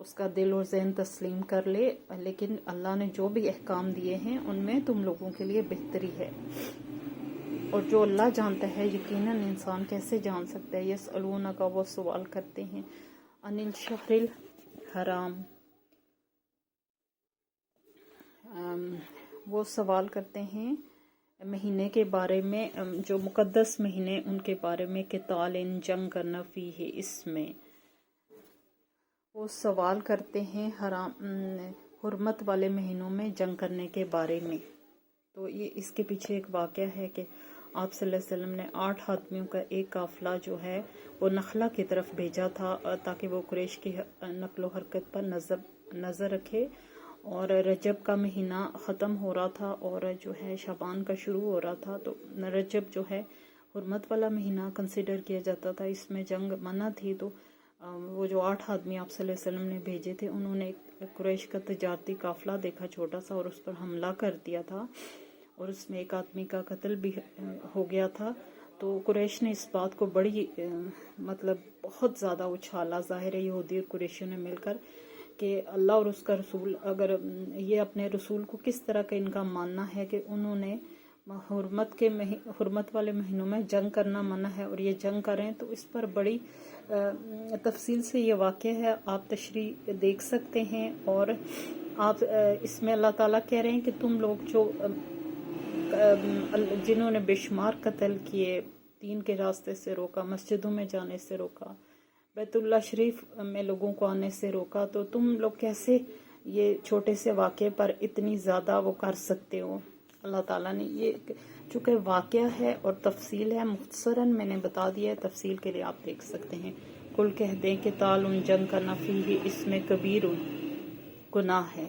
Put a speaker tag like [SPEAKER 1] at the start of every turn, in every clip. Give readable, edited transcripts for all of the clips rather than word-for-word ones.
[SPEAKER 1] اس کا دل اور ذہن تسلیم کر لے، لیکن اللہ نے جو بھی احکام دیے ہیں ان میں تم لوگوں کے لیے بہتری ہے، اور جو اللہ جانتا ہے یقیناً انسان کیسے جان سکتا ہے۔ یسألونک، وہ سوال کرتے ہیں، عن الشہر الحرام، وہ سوال کرتے ہیں مہینے کے بارے میں، جو مقدس مہینے ان کے بارے میں، قتال، جنگ کرنا، فی ہے اس میں، وہ سوال کرتے ہیں حرمت والے مہینوں میں جنگ کرنے کے بارے میں۔ تو یہ اس کے پیچھے ایک واقعہ ہے کہ آپ صلی اللہ علیہ وسلم نے 8 آدمیوں کا ایک قافلہ جو ہے وہ نخلا کی طرف بھیجا تھا تاکہ وہ قریش کی نقل و حرکت پر نظر رکھے، اور رجب کا مہینہ ختم ہو رہا تھا اور جو ہے شعبان کا شروع ہو رہا تھا، تو رجب جو ہے حرمت والا مہینہ کنسیڈر کیا جاتا تھا، اس میں جنگ منع تھی۔ تو وہ جو 8 آدمی آپ صلی اللہ علیہ وسلم نے بھیجے تھے، انہوں نے قریش کا تجارتی قافلہ دیکھا چھوٹا سا، اور اس پر حملہ کر دیا تھا، اور اس میں ایک آدمی کا قتل بھی ہو گیا تھا۔ تو قریش نے اس بات کو بڑی بہت زیادہ اچھالا، ظاہر یہودی اور قریشیوں نے مل کر، کہ اللہ اور اس کا رسول، اگر یہ اپنے رسول کو کس طرح کا ان کا ماننا ہے کہ انہوں نے حرمت والے مہینوں میں جنگ کرنا منع ہے اور یہ جنگ کریں، تو اس پر بڑی تفصیل سے یہ واقعہ ہے، آپ تشریح دیکھ سکتے ہیں۔ اور آپ اس میں اللہ تعالیٰ کہہ رہے ہیں کہ تم لوگ جو جنہوں نے بے شمار قتل کیے، دین کے راستے سے روکا، مسجدوں میں جانے سے روکا، بیت اللہ شریف میں لوگوں کو آنے سے روکا، تو تم لوگ کیسے یہ چھوٹے سے واقعے پر اتنی زیادہ وہ کر سکتے ہو؟ اللہ تعالیٰ نے یہ چونکہ واقعہ ہے اور تفصیل ہے، مختصراً میں نے بتا دیا ہے، تفصیل کے لیے آپ دیکھ سکتے ہیں۔ کل کہہ دیں کہ تعالن جنگ کرنا، فیہ اس میں کبیر گناہ ہے،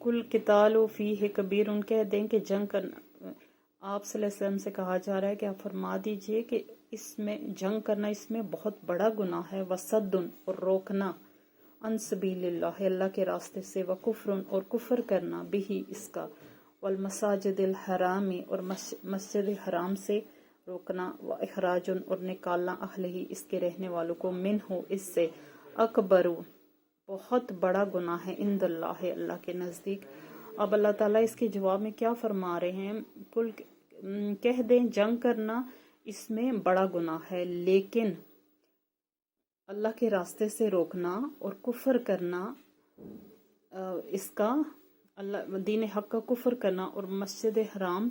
[SPEAKER 1] کل قتال فیہ کبیر، کہہ دیں کہ جنگ کرنا، آپ صلی اللہ علیہ وسلم سے کہا جا رہا ہے کہ آپ فرما دیجئے کہ اس میں جنگ کرنا اس میں بہت بڑا گناہ ہے، وصدن اور روکنا، عن سبیل اللہ اللہ کے راستے سے، وکفر اور کفر کرنا، بھی اس کا، والمساجد الحرام اور مسجد حرام سے روکنا، واخراج اور نکالنا، اہلہ اس کے رہنے والوں کو، منہ اس سے، اکبر بہت بڑا گناہ ہے، عند اللہ اللہ کے نزدیک۔ اب اللہ تعالیٰ اس کے جواب میں کیا فرما رہے ہیں؟ کل کہہ دیں جنگ کرنا اس میں بڑا گناہ ہے، لیکن اللہ کے راستے سے روکنا اور کفر کرنا، اس کا اللہ دین حق کا کفر کرنا اور مسجد حرام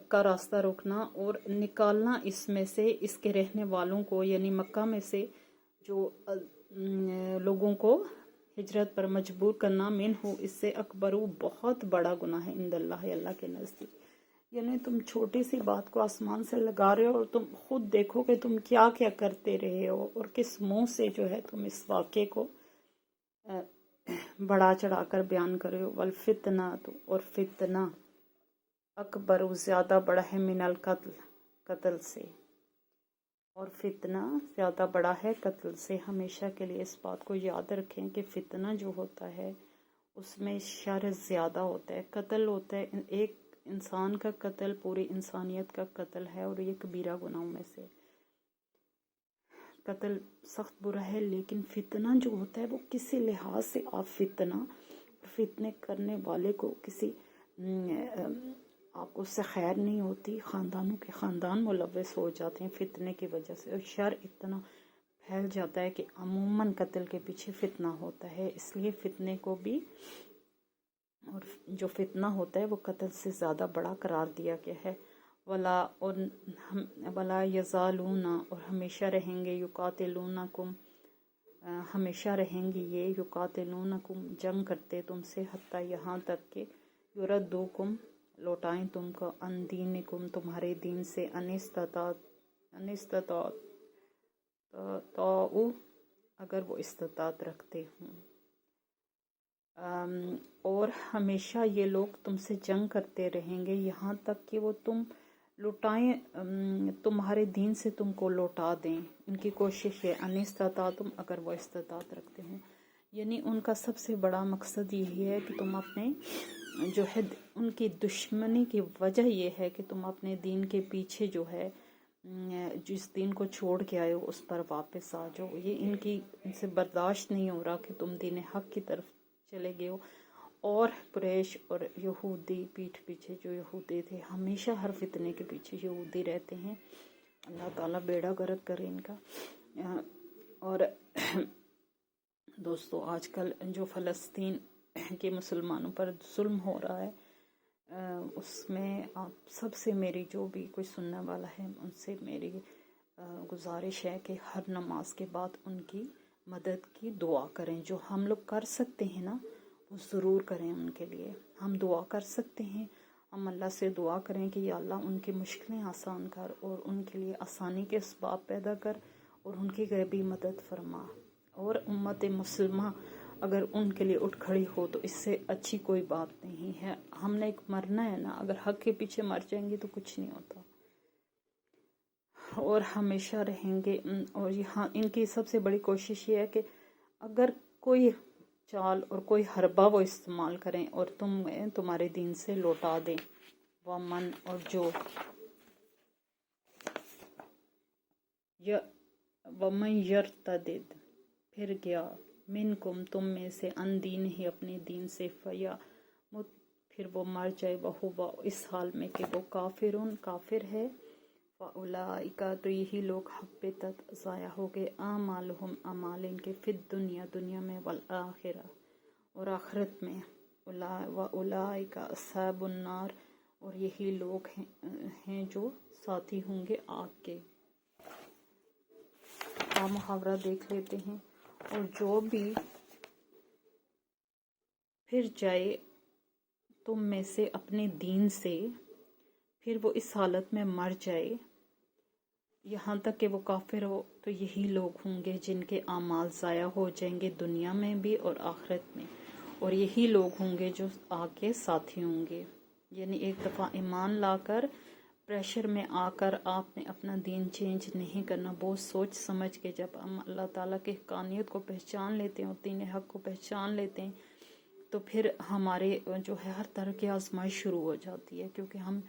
[SPEAKER 1] کا راستہ روکنا اور نکالنا اس میں سے، اس کے رہنے والوں کو، یعنی مکہ میں سے جو لوگوں کو ہجرت پر مجبور کرنا، منہ اس سے، اکبر بہت بڑا گناہ ہے، عند اللہ اللہ کے نزدیک۔ یعنی تم چھوٹی سی بات کو آسمان سے لگا رہے ہو، اور تم خود دیکھو کہ تم کیا کیا کرتے رہے ہو، اور کس منہ سے جو ہے تم اس واقعے کو بڑا چڑھا کر بیان کرے ہو۔ والفتنہ اور فتنہ، اکبر زیادہ بڑا ہے، من القتل قتل سے، اور فتنہ زیادہ بڑا ہے قتل سے۔ ہمیشہ کے لیے اس بات کو یاد رکھیں کہ فتنہ جو ہوتا ہے اس میں شر زیادہ ہوتا ہے، قتل ہوتا ہے، ایک انسان کا قتل پوری انسانیت کا قتل ہے، اور یہ کبیرہ گناہوں میں سے، قتل سخت برا ہے، لیکن فتنہ جو ہوتا ہے وہ کسی لحاظ سے، آپ فتنے کرنے والے کو کسی آپ کو اس سے خیر نہیں ہوتی، خاندانوں کے خاندان ملوث ہو جاتے ہیں فتنے کی وجہ سے، اور شر اتنا پھیل جاتا ہے کہ عموماً قتل کے پیچھے فتنہ ہوتا ہے، اس لیے فتنے کو بھی، اور جو فتنہ ہوتا ہے وہ قتل سے زیادہ بڑا قرار دیا گیا ہے۔ ولا یزالون اور ہمیشہ رہیں گے، یقاتلونکم ہمیشہ رہیں گے یہ، یقاتلونکم جنگ کرتے تم سے، حتیٰ یہاں تک کہ یردوکم لوٹائیں تم کو، ان دینکم تمہارے دین سے، ان استطاعوا اگر وہ استطاعت رکھتے ہوں، اور ہمیشہ یہ لوگ تم سے جنگ کرتے رہیں گے یہاں تک کہ وہ تم لوٹائیں، تمہارے دین سے تم کو لوٹا دیں، ان کی کوشش ہے، ان استطاعتم اگر وہ استطاعت رکھتے ہیں، یعنی ان کا سب سے بڑا مقصد یہی ہے کہ تم اپنے جو ہے، ان کی دشمنی کی وجہ یہ ہے کہ تم اپنے دین کے پیچھے جو ہے جس دین کو چھوڑ کے آئے ہو اس پر واپس آ جاؤ. یہ ان سے برداشت نہیں ہو رہا کہ تم دین حق کی طرف چلے گئے ہو. اور قریش اور یہودی پیٹھ پیچھے جو یہودی تھے، ہمیشہ ہر فتنے کے پیچھے یہودی رہتے ہیں. اللہ تعالیٰ بیڑا غرق کرے ان کا. اور دوستو، آج کل جو فلسطین کے مسلمانوں پر ظلم ہو رہا ہے، اس میں آپ سب سے میری، جو بھی کوئی سننے والا ہے، ان سے میری گزارش ہے کہ ہر نماز کے بعد ان کی مدد کی دعا کریں. جو ہم لوگ کر سکتے ہیں نا، وہ ضرور کریں ان کے لیے. ہم دعا کر سکتے ہیں، ہم اللہ سے دعا کریں کہ یا اللہ ان کی مشکلیں آسان کر اور ان کے لیے آسانی کے اسباب پیدا کر اور ان کی غیبی مدد فرما. اور امت مسلمہ اگر ان کے لیے اٹھ کھڑی ہو تو اس سے اچھی کوئی بات نہیں ہے. ہم نے ایک مرنا ہے نا، اگر حق کے پیچھے مر جائیں گے تو کچھ نہیں ہوتا اور ہمیشہ رہیں گے. اور یہاں ان کی سب سے بڑی کوشش یہ ہے کہ اگر کوئی چال اور کوئی حربہ وہ استعمال کریں اور تمہارے دین سے لوٹا دیں. ومن، اور جو ومن یرتدد، پھر گیا، منکم، تم میں سے، ان دین ہی، اپنے دین سے، پھر وہ مر جائے، وہ اس حال میں کہ وہ کافر ہے. فَأُولَٰئِکَ، تو یہی لوگ، حبطت، ضائع ہو گئے، اعمالہم، اعمال ان کے، فی الدنیا، دنیا میں، والآخرہ، اور آخرت میں. وَأُولَٰئِکَ أَصْحَابُ النَّارِ، اور یہی لوگ ہیں جو ساتھی ہوں گے آگ کے. محاورہ دیکھ لیتے ہیں. اور جو بھی پھر جائے تم میں سے اپنے دین سے، پھر وہ اس حالت میں مر جائے یہاں تک کہ وہ کافر ہو، تو یہی لوگ ہوں گے جن کے اعمال ضائع ہو جائیں گے دنیا میں بھی اور آخرت میں. اور یہی لوگ ہوں گے جو آگ کے ساتھی ہوں گے. یعنی ایک دفعہ ایمان لا کر پریشر میں آ کر آپ نے اپنا دین چینج نہیں کرنا. بہت سوچ سمجھ کے جب ہم اللہ تعالیٰ کے حقانیت کو پہچان لیتے ہیں اور دین حق کو پہچان لیتے ہیں، تو پھر ہمارے جو ہے ہر طرح کی آزمائش شروع ہو جاتی ہے. کیونکہ ہم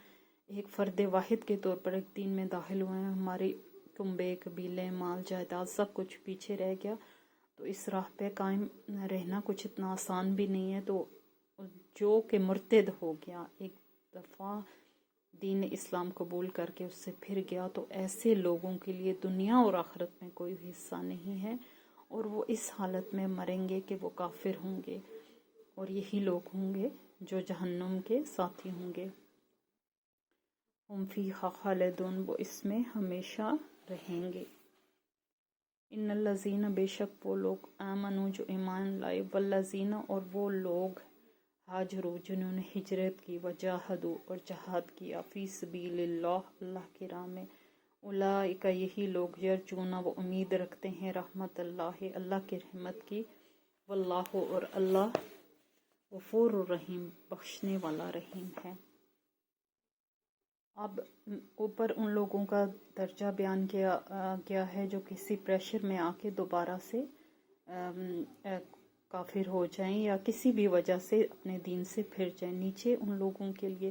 [SPEAKER 1] ایک فرد واحد کے طور پر ایک دین میں داخل ہوئے ہیں. ہماری کنبے، قبیلے، مال، جائیداد سب کچھ پیچھے رہ گیا. تو اس راہ پہ قائم رہنا کچھ اتنا آسان بھی نہیں ہے. تو جو کہ مرتد ہو گیا، ایک دفعہ دین اسلام قبول کر کے اس سے پھر گیا، تو ایسے لوگوں کے لیے دنیا اور آخرت میں کوئی حصہ نہیں ہے. اور وہ اس حالت میں مریں گے کہ وہ کافر ہوں گے. اور یہی لوگ ہوں گے جو جہنم کے ساتھی ہوں گے. ہم فیہا خالدون، وہ اس میں ہمیشہ رہیں گے. ان الذین، بے شک وہ لوگ، آمنوا، جو ایمان لائے، والذین، اور وہ لوگ، ہاجروا، جنہوں نے ہجرت کی، وجاہدوا، اور جہاد کیا، فی سبیل اللہ، اللہ کی راہ میں. اولئک، یہی لوگ، یرجون، وہ امید رکھتے ہیں، رحمت اللہ، اللہ کی رحمت کی. واللہ، اور اللہ، غفور الرحیم، بخشنے والا رحیم ہے. اب اوپر ان لوگوں کا درجہ بیان کیا گیا ہے جو کسی پریشر میں آ کے دوبارہ سے کافر ہو جائیں یا کسی بھی وجہ سے اپنے دین سے پھر جائیں. نیچے ان لوگوں کے لیے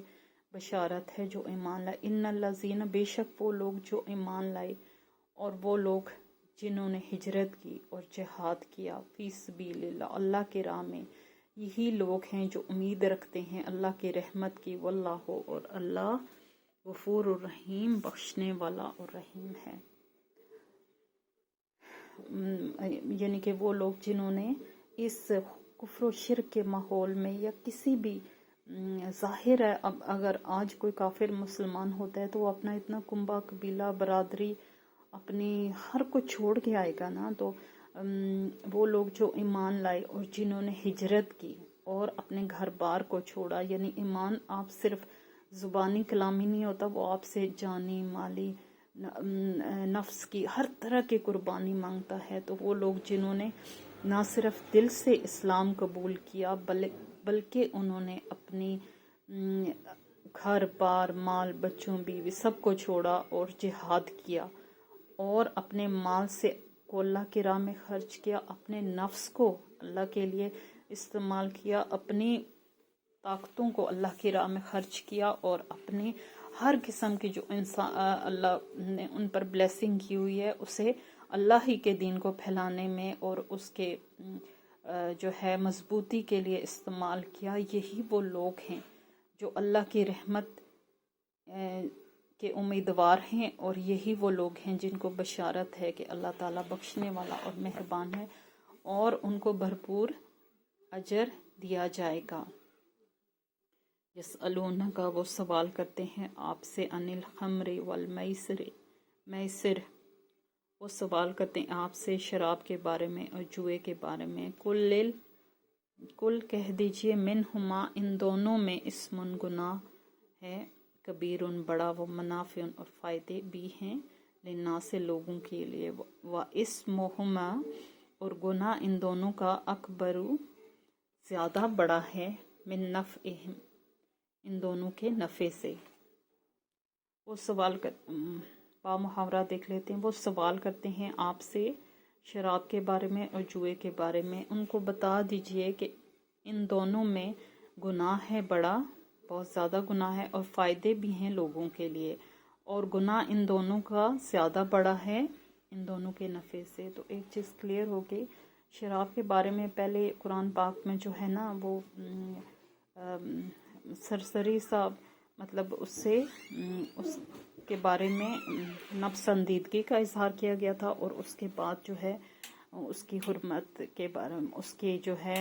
[SPEAKER 1] بشارت ہے جو ایمان لائے. ان الذین، بے شک وہ لوگ جو ایمان لائے، اور وہ لوگ جنہوں نے ہجرت کی اور جہاد کیا، فی سبیل اللہ، اللہ کی راہ میں. یہی لوگ ہیں جو امید رکھتے ہیں اللہ کی رحمت کی. واللہ، اور اللہ، غفور الرحیم، بخشنے والا اور رحیم ہے. یعنی کہ وہ لوگ جنہوں نے اس کفر و شرک کے ماحول میں یا کسی بھی، ظاہر ہے اب اگر آج کوئی کافر مسلمان ہوتا ہے تو وہ اپنا اتنا کنبہ، قبیلہ، برادری، اپنی ہر کچھ چھوڑ کے آئے گا نا. تو وہ لوگ جو ایمان لائے اور جنہوں نے ہجرت کی اور اپنے گھر بار کو چھوڑا، یعنی ایمان آپ صرف زبانی کلامی نہیں ہوتا، وہ آپ سے جانی، مالی، نفس کی ہر طرح کی قربانی مانگتا ہے. تو وہ لوگ جنہوں نے نہ صرف دل سے اسلام قبول کیا بلکہ انہوں نے اپنی گھر بار، مال، بچوں، بیوی سب کو چھوڑا اور جہاد کیا، اور اپنے مال سے کو اللہ کی راہ میں خرچ کیا، اپنے نفس کو اللہ کے لیے استعمال کیا، اپنی طاقتوں کو اللہ کی راہ میں خرچ کیا، اور اپنے ہر قسم کی جو انسان اللہ نے ان پر بلیسنگ کی ہوئی ہے اسے اللہ ہی کے دین کو پھیلانے میں اور اس کے جو ہے مضبوطی کے لیے استعمال کیا. یہی وہ لوگ ہیں جو اللہ کی رحمت کے امیدوار ہیں، اور یہی وہ لوگ ہیں جن کو بشارت ہے کہ اللہ تعالیٰ بخشنے والا اور مہربان ہے اور ان کو بھرپور اجر دیا جائے گا. یسألونک کا وہ سوال کرتے ہیں آپ سے عن الخمر والمیسر، وہ سوال کرتے ہیں آپ سے شراب کے بارے میں اور جوئے کے بارے میں. کل کہہ دیجئے منہما ان دونوں میں اسم گناہ ہے، کبیر بڑا، وہ منافع اور فائدے بھی ہیں للناس لوگوں کے لیے، و اسمہما اور گناہ ان دونوں کا اکبر زیادہ بڑا ہے من نفعہم ان دونوں کے نفع سے. وہ سوال با محاورہ دیکھ لیتے ہیں. وہ سوال کرتے ہیں آپ سے شراب کے بارے میں اور جوئے کے بارے میں، ان کو بتا دیجئے کہ ان دونوں میں گناہ ہے بڑا، بہت زیادہ گناہ ہے، اور فائدے بھی ہیں لوگوں کے لیے، اور گناہ ان دونوں کا زیادہ بڑا ہے ان دونوں کے نفع سے. تو ایک چیز کلیئر ہوگی شراب کے بارے میں. پہلے قرآن پاک میں جو ہے نا وہ سرسری سا مطلب اس کے بارے میں ناپسندیدگی کا اظہار کیا گیا تھا، اور اس کے بعد جو ہے اس کی حرمت کے بارے میں، اس کے جو ہے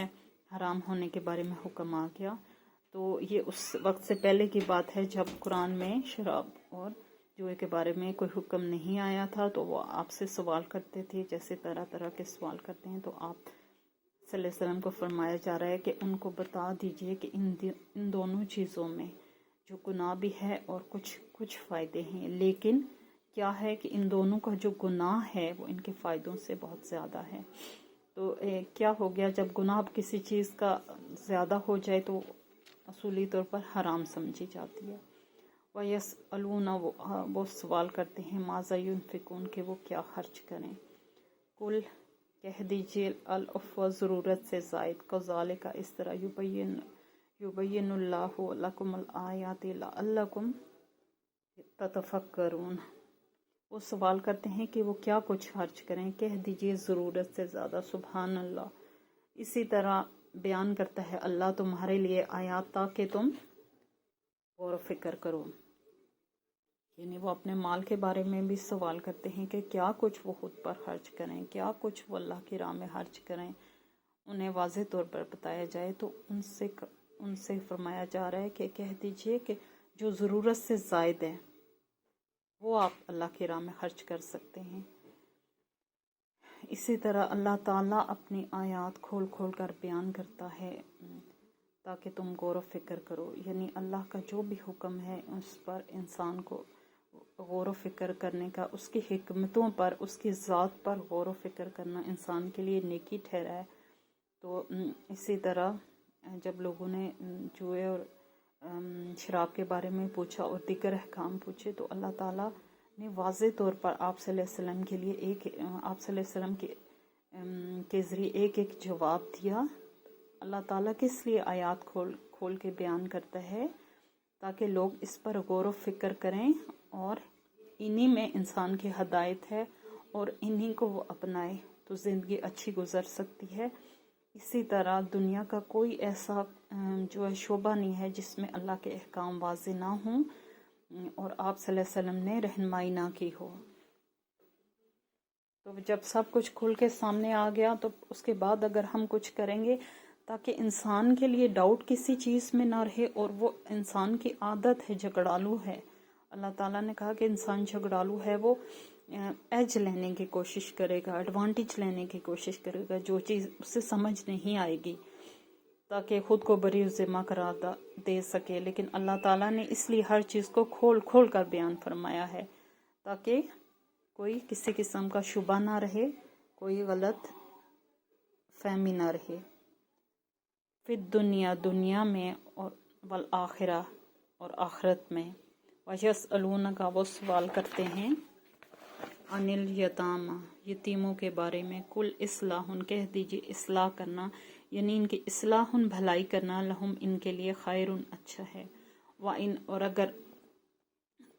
[SPEAKER 1] حرام ہونے کے بارے میں حکم آ گیا. تو یہ اس وقت سے پہلے کی بات ہے جب قرآن میں شراب اور جوئے کے بارے میں کوئی حکم نہیں آیا تھا. تو وہ آپ سے سوال کرتے تھے، جیسے طرح طرح کے سوال کرتے ہیں. تو آپ صلی اللہ علیہ وسلم کو فرمایا جا رہا ہے کہ ان کو بتا دیجئے کہ ان دونوں چیزوں میں جو گناہ بھی ہے اور کچھ فائدے ہیں، لیکن کیا ہے کہ ان دونوں کا جو گناہ ہے وہ ان کے فائدوں سے بہت زیادہ ہے. تو کیا ہو گیا جب گناہ کسی چیز کا زیادہ ہو جائے تو اصولی طور پر حرام سمجھی جاتی ہے. وَيَسْأَلُونَ وہ سوال کرتے ہیں ماذا ينفقون کہ وہ کیا خرچ کریں. کل کہہ دیجئے العفو ضرورت سے زائد، کذالک اس طرح یبین اللہ لکم الآیات لعلکم تتفکرون. وہ سوال کرتے ہیں کہ وہ کیا کچھ خرچ کریں. کہہ دیجئے ضرورت سے زیادہ. سبحان اللہ. اسی طرح بیان کرتا ہے اللہ تمہارے لیے آیات تاکہ تم غور و فکر کرو. یعنی وہ اپنے مال کے بارے میں بھی سوال کرتے ہیں کہ کیا کچھ وہ خود پر خرچ کریں، کیا کچھ وہ اللہ کی راہ میں خرچ کریں. انہیں واضح طور پر بتایا جائے تو ان سے فرمایا جا رہا ہے کہ کہہ دیجئے کہ جو ضرورت سے زائد ہے وہ آپ اللہ کی راہ میں خرچ کر سکتے ہیں. اسی طرح اللہ تعالیٰ اپنی آیات کھول کھول کر بیان کرتا ہے تاکہ تم غور و فکر کرو. یعنی اللہ کا جو بھی حکم ہے اس پر انسان کو غور و فکر کرنے کا، اس کی حکمتوں پر، اس کی ذات پر غور و فکر کرنا انسان کے لیے نیکی ٹھہرا ہے. تو اسی طرح جب لوگوں نے جوئے اور شراب کے بارے میں پوچھا اور دیگر احکام پوچھے تو اللہ تعالیٰ نے واضح طور پر آپ صلی اللہ علیہ وسلم کے لیے آپ صلی اللہ علیہ وسلم کے ذریعے ایک جواب دیا. اللہ تعالیٰ کس لیے آیات کھول کے بیان کرتا ہے؟ تاکہ لوگ اس پر غور و فکر کریں، اور انہی میں انسان کی ہدایت ہے اور انہی کو وہ اپنائے تو زندگی اچھی گزر سکتی ہے. اسی طرح دنیا کا کوئی ایسا جو ہے شعبہ نہیں ہے جس میں اللہ کے احکام واضح نہ ہوں اور آپ صلی اللہ علیہ وسلم نے رہنمائی نہ کی ہو. تو جب سب کچھ کھل کے سامنے آ گیا تو اس کے بعد اگر ہم کچھ کریں گے تاکہ انسان کے لیے ڈاؤٹ کسی چیز میں نہ رہے، اور وہ انسان کی عادت ہے، جھگڑالو ہے. اللہ تعالیٰ نے کہا کہ انسان جھگڑالو ہے، وہ ایج لینے کی کوشش کرے گا، ایڈوانٹیج لینے کی کوشش کرے گا جو چیز اسے سمجھ نہیں آئے گی، تاکہ خود کو بری ذمہ قرار دے سکے. لیکن اللہ تعالیٰ نے اس لیے ہر چیز کو کھول کھول کر بیان فرمایا ہے تاکہ کوئی کسی قسم کا شبہ نہ رہے، کوئی غلط فہمی نہ رہے. فی دنیا میں اور والآخرہ اور آخرت میں. وَيَسْأَلُونَکَ وہ سوال کرتے ہیں عن الیتامی یتیموں کے بارے میں. کل اصلاح کہہ دیجیے اصلاح کرنا، یعنی ان کی اصلاح بھلائی کرنا، لہم ان کے لیے خیر اچھا ہے. وَإِن اور اگر